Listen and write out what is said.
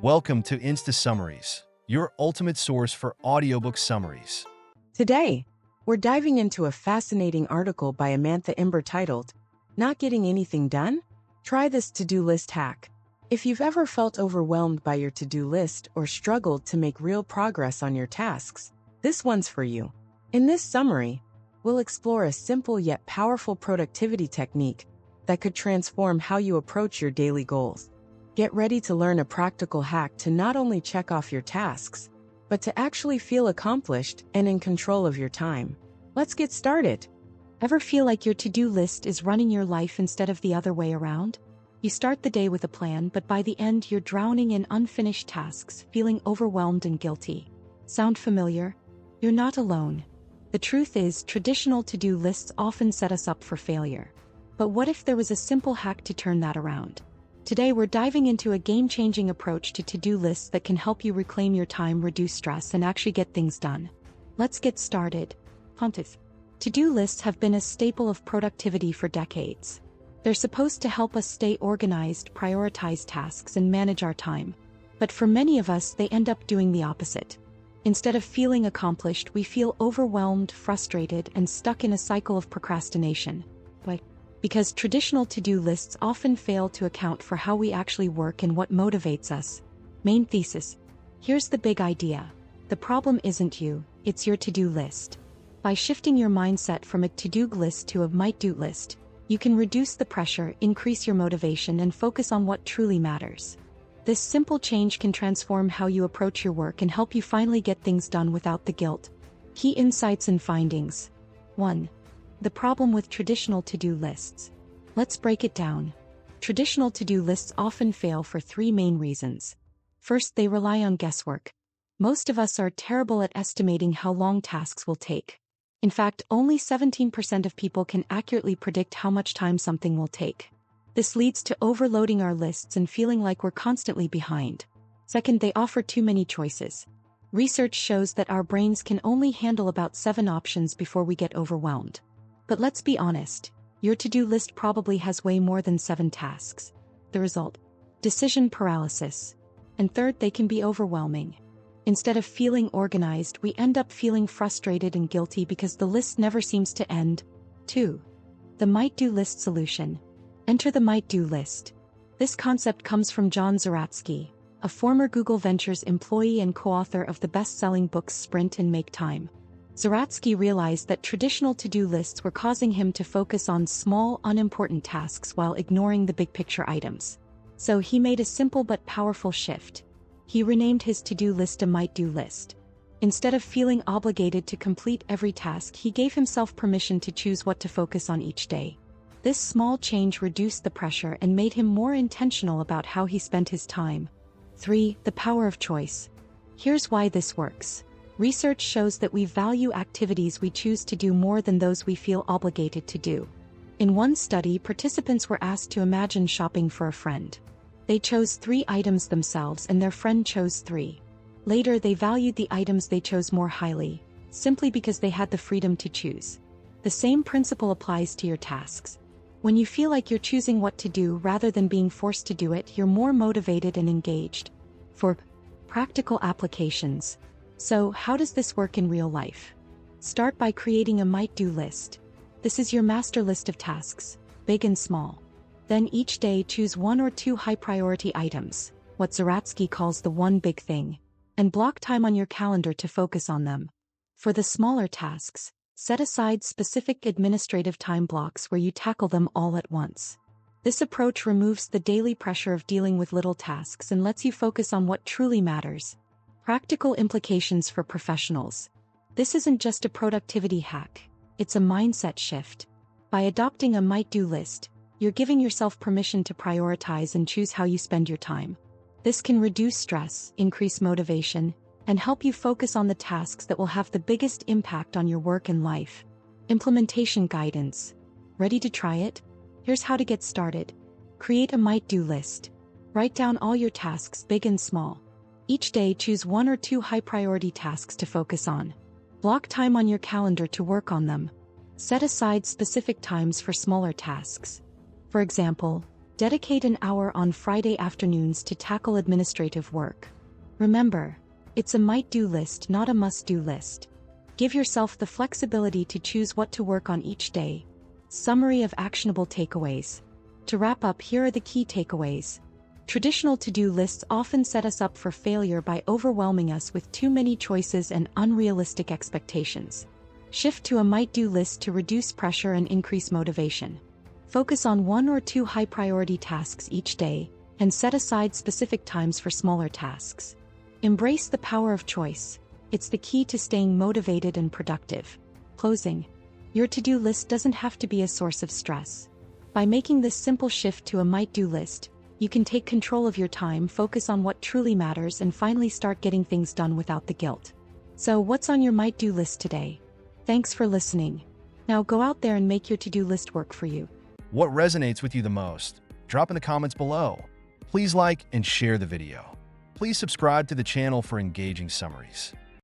Welcome to Insta Summaries, your ultimate source for audiobook summaries. Today, we're diving into a fascinating article by Amantha Imber titled, Not Getting Anything Done? Try this to-do list hack. If you've ever felt overwhelmed by your to-do list or struggled to make real progress on your tasks, this one's for you. In this summary, we'll explore a simple yet powerful productivity technique that could transform how you approach your daily goals. Get ready to learn a practical hack to not only check off your tasks, but to actually feel accomplished and in control of your time. Let's get started. Ever feel like your to-do list is running your life instead of the other way around? You start the day with a plan, but by the end you're drowning in unfinished tasks, feeling overwhelmed and guilty. Sound familiar? You're not alone. The truth is, traditional to-do lists often set us up for failure. But what if there was a simple hack to turn that around? Today we're diving into a game-changing approach to to-do lists that can help you reclaim your time, reduce stress, and actually get things done. Let's get started. Pontiff. To-do lists have been a staple of productivity for decades. They're supposed to help us stay organized, prioritize tasks, and manage our time. But for many of us, they end up doing the opposite. Instead of feeling accomplished, we feel overwhelmed, frustrated, and stuck in a cycle of procrastination. Why? Because traditional to-do lists often fail to account for how we actually work and what motivates us. Main thesis. Here's the big idea. The problem isn't you, it's your to-do list. By shifting your mindset from a to-do list to a might-do list, you can reduce the pressure, increase your motivation, and focus on what truly matters. This simple change can transform how you approach your work and help you finally get things done without the guilt. Key insights and findings. 1. The problem with traditional to-do lists. Let's break it down. Traditional to-do lists often fail for three main reasons. First, they rely on guesswork. Most of us are terrible at estimating how long tasks will take. In fact, only 17% of people can accurately predict how much time something will take. This leads to overloading our lists and feeling like we're constantly behind. Second, they offer too many choices. Research shows that our brains can only handle about 7 options before we get overwhelmed. But let's be honest, your to-do list probably has way more than 7 tasks. The result? Decision paralysis. And third, they can be overwhelming. Instead of feeling organized, we end up feeling frustrated and guilty because the list never seems to end. 2. The might-do list solution. Enter the might-do list. This concept comes from John Zeratsky, a former Google Ventures employee and co-author of the best-selling books Sprint and Make Time. Zeratsky realized that traditional to-do lists were causing him to focus on small, unimportant tasks while ignoring the big-picture items. So he made a simple but powerful shift. He renamed his to-do list a might-do list. Instead of feeling obligated to complete every task, he gave himself permission to choose what to focus on each day. This small change reduced the pressure and made him more intentional about how he spent his time. 3. The power of choice. Here's why this works. Research shows that we value activities we choose to do more than those we feel obligated to do. In one study, participants were asked to imagine shopping for a friend. They chose 3 items themselves and their friend chose 3. Later, they valued the items they chose more highly, simply because they had the freedom to choose. The same principle applies to your tasks. When you feel like you're choosing what to do rather than being forced to do it, you're more motivated and engaged. For practical applications. So, how does this work in real life? Start by creating a might-do list. This is your master list of tasks, big and small. Then each day choose 1 or 2 high-priority items, what Zeratsky calls the one big thing, and block time on your calendar to focus on them. For the smaller tasks, set aside specific administrative time blocks where you tackle them all at once. This approach removes the daily pressure of dealing with little tasks and lets you focus on what truly matters. Practical implications for professionals. This isn't just a productivity hack, it's a mindset shift. By adopting a might-do list, you're giving yourself permission to prioritize and choose how you spend your time. This can reduce stress, increase motivation, and help you focus on the tasks that will have the biggest impact on your work and life. Implementation guidance. Ready to try it? Here's how to get started. Create a might-do list. Write down all your tasks, big and small. Each day, choose 1 or 2 high-priority tasks to focus on. Block time on your calendar to work on them. Set aside specific times for smaller tasks. For example, Dedicate an hour on Friday afternoons to tackle administrative work. Remember, it's a might-do list, not a must-do list. Give yourself the flexibility to choose what to work on each day. Summary of actionable takeaways. To wrap up, here are the key takeaways. Traditional to-do lists often set us up for failure by overwhelming us with too many choices and unrealistic expectations. Shift to a might-do list to reduce pressure and increase motivation. Focus on 1 or 2 high-priority tasks each day, and set aside specific times for smaller tasks. Embrace the power of choice. It's the key to staying motivated and productive. Closing. Your to-do list doesn't have to be a source of stress. By making this simple shift to a might-do list, you can take control of your time, focus on what truly matters, and finally start getting things done without the guilt. So, what's on your might-do list today? Thanks for listening. Now go out there and make your to-do list work for you. What resonates with you the most? Drop in the comments below. Please like and share the video. Please subscribe to the channel for engaging summaries.